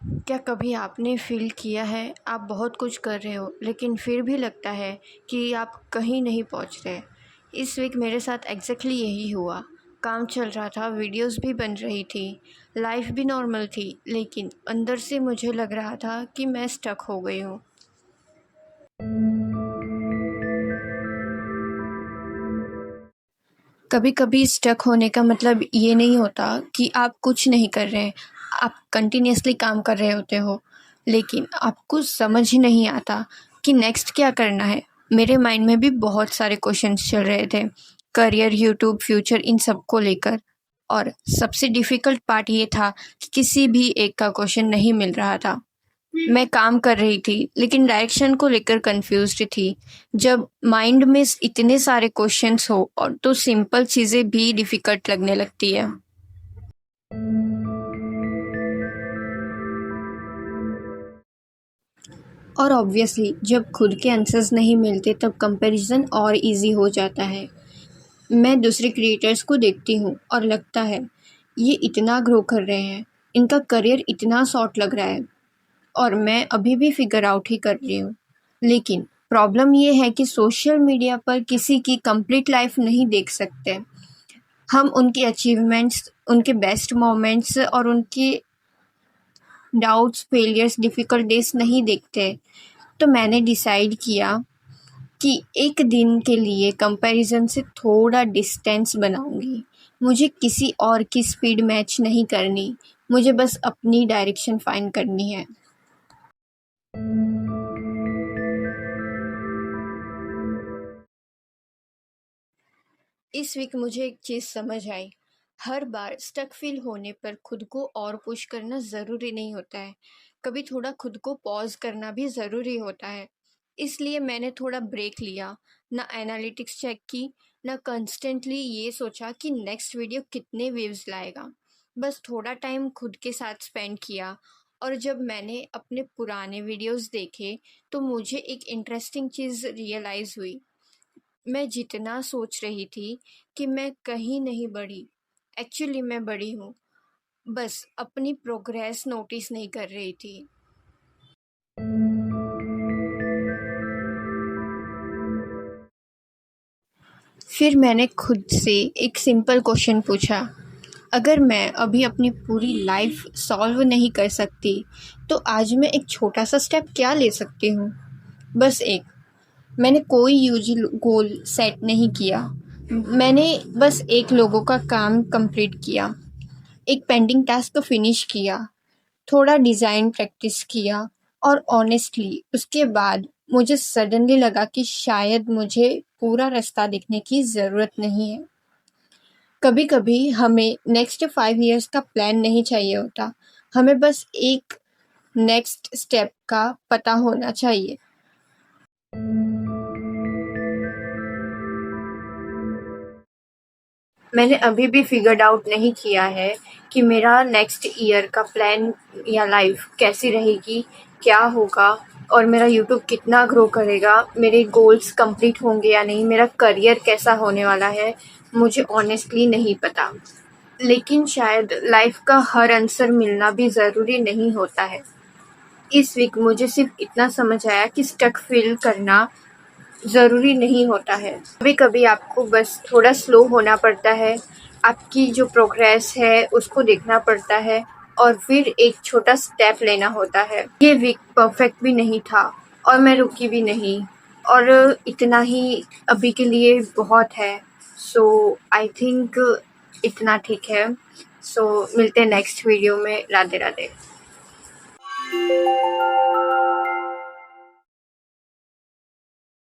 क्या कभी आपने फ़ील किया है आप बहुत कुछ कर रहे हो लेकिन फिर भी लगता है कि आप कहीं नहीं पहुंच रहे? इस वीक मेरे साथ एग्जैक्टली यही हुआ। काम चल रहा था, वीडियोस भी बन रही थी, लाइफ भी नॉर्मल थी, लेकिन अंदर से मुझे लग रहा था कि मैं स्टक हो गई हूँ। कभी कभी स्टक होने का मतलब ये नहीं होता कि आप कुछ नहीं कर रहे हैं। आप कंटिन्यूअसली काम कर रहे होते हो, लेकिन आपको समझ ही नहीं आता कि नेक्स्ट क्या करना है। मेरे माइंड में भी बहुत सारे क्वेश्चंस चल रहे थे, करियर, यूट्यूब, फ्यूचर, इन सब को लेकर। और सबसे डिफ़िकल्ट पार्ट ये था कि किसी भी एक का क्वेश्चन नहीं मिल रहा था। मैं काम कर रही थी लेकिन डायरेक्शन को लेकर कंफ्यूज्ड थी। जब माइंड में इतने सारे क्वेश्चंस हो और तो सिंपल चीज़ें भी डिफ़िकल्ट लगने लगती है। और ऑब्वियसली जब खुद के आंसर्स नहीं मिलते तब कंपैरिजन और इजी हो जाता है। मैं दूसरे क्रिएटर्स को देखती हूँ और लगता है ये इतना ग्रो कर रहे हैं, इनका करियर इतना शॉर्ट लग रहा है और मैं अभी भी फिगर आउट ही कर रही हूँ। लेकिन प्रॉब्लम ये है कि सोशल मीडिया पर किसी की कंप्लीट लाइफ नहीं देख सकते। हम उनकी अचीवमेंट्स, उनके बेस्ट मोमेंट्स और उनकी डाउट्स, फेलियर्स, डिफ़िकल्ट डेज़ नहीं देखते। तो मैंने डिसाइड किया कि एक दिन के लिए कंपैरिजन से थोड़ा डिस्टेंस बनाऊंगी। मुझे किसी और की स्पीड मैच नहीं करनी, मुझे बस अपनी डायरेक्शन फाइंड करनी है। इस वीक मुझे एक चीज़ समझ आई। हर बार स्टक फील होने पर खुद को और पुश करना ज़रूरी नहीं होता है। कभी थोड़ा खुद को पॉज करना भी ज़रूरी होता है। इसलिए मैंने थोड़ा ब्रेक लिया, ना एनालिटिक्स चेक की, ना कंस्टेंटली ये सोचा कि नेक्स्ट वीडियो कितने व्यूज़ लाएगा। बस थोड़ा टाइम खुद के साथ स्पेंड किया। और जब मैंने अपने पुराने वीडियोस देखे तो मुझे एक इंटरेस्टिंग चीज़ रियलाइज़ हुई। मैं जितना सोच रही थी कि मैं कहीं नहीं बढ़ी, एक्चुअली मैं बढ़ी हूँ, बस अपनी प्रोग्रेस नोटिस नहीं कर रही थी। फिर मैंने खुद से एक सिंपल क्वेश्चन पूछा, अगर मैं अभी अपनी पूरी लाइफ सॉल्व नहीं कर सकती तो आज मैं एक छोटा सा स्टेप क्या ले सकती हूँ? बस एक। मैंने कोई यूजी गोल सेट नहीं किया, मैंने बस एक लोगों का काम कंप्लीट किया, एक पेंडिंग टास्क फिनिश किया, थोड़ा डिज़ाइन प्रैक्टिस किया। और ऑनेस्टली उसके बाद मुझे सडनली लगा कि शायद मुझे पूरा रास्ता देखने की ज़रूरत नहीं है। कभी कभी हमें नेक्स्ट 5 इयर्स का प्लान नहीं चाहिए होता, हमें बस एक नेक्स्ट स्टेप का पता होना चाहिए। मैंने अभी भी फिगर्ड आउट नहीं किया है कि मेरा नेक्स्ट ईयर का प्लान या लाइफ कैसी रहेगी, क्या होगा, और मेरा यूट्यूब कितना ग्रो करेगा, मेरे गोल्स कंप्लीट होंगे या नहीं, मेरा करियर कैसा होने वाला है, मुझे ऑनेस्टली नहीं पता। लेकिन शायद लाइफ का हर आंसर मिलना भी ज़रूरी नहीं होता है। इस वीक मुझे सिर्फ इतना समझ आया कि स्टक फील करना ज़रूरी नहीं होता है। कभी-कभी आपको बस थोड़ा स्लो होना पड़ता है, आपकी जो प्रोग्रेस है उसको देखना पड़ता है और फिर एक छोटा स्टेप लेना होता है। ये वीक परफेक्ट भी नहीं था और मैं रुकी भी नहीं, और इतना ही अभी के लिए बहुत है। सो आई थिंक इतना ठीक है। सो मिलते हैं नेक्स्ट वीडियो में। राधे राधे।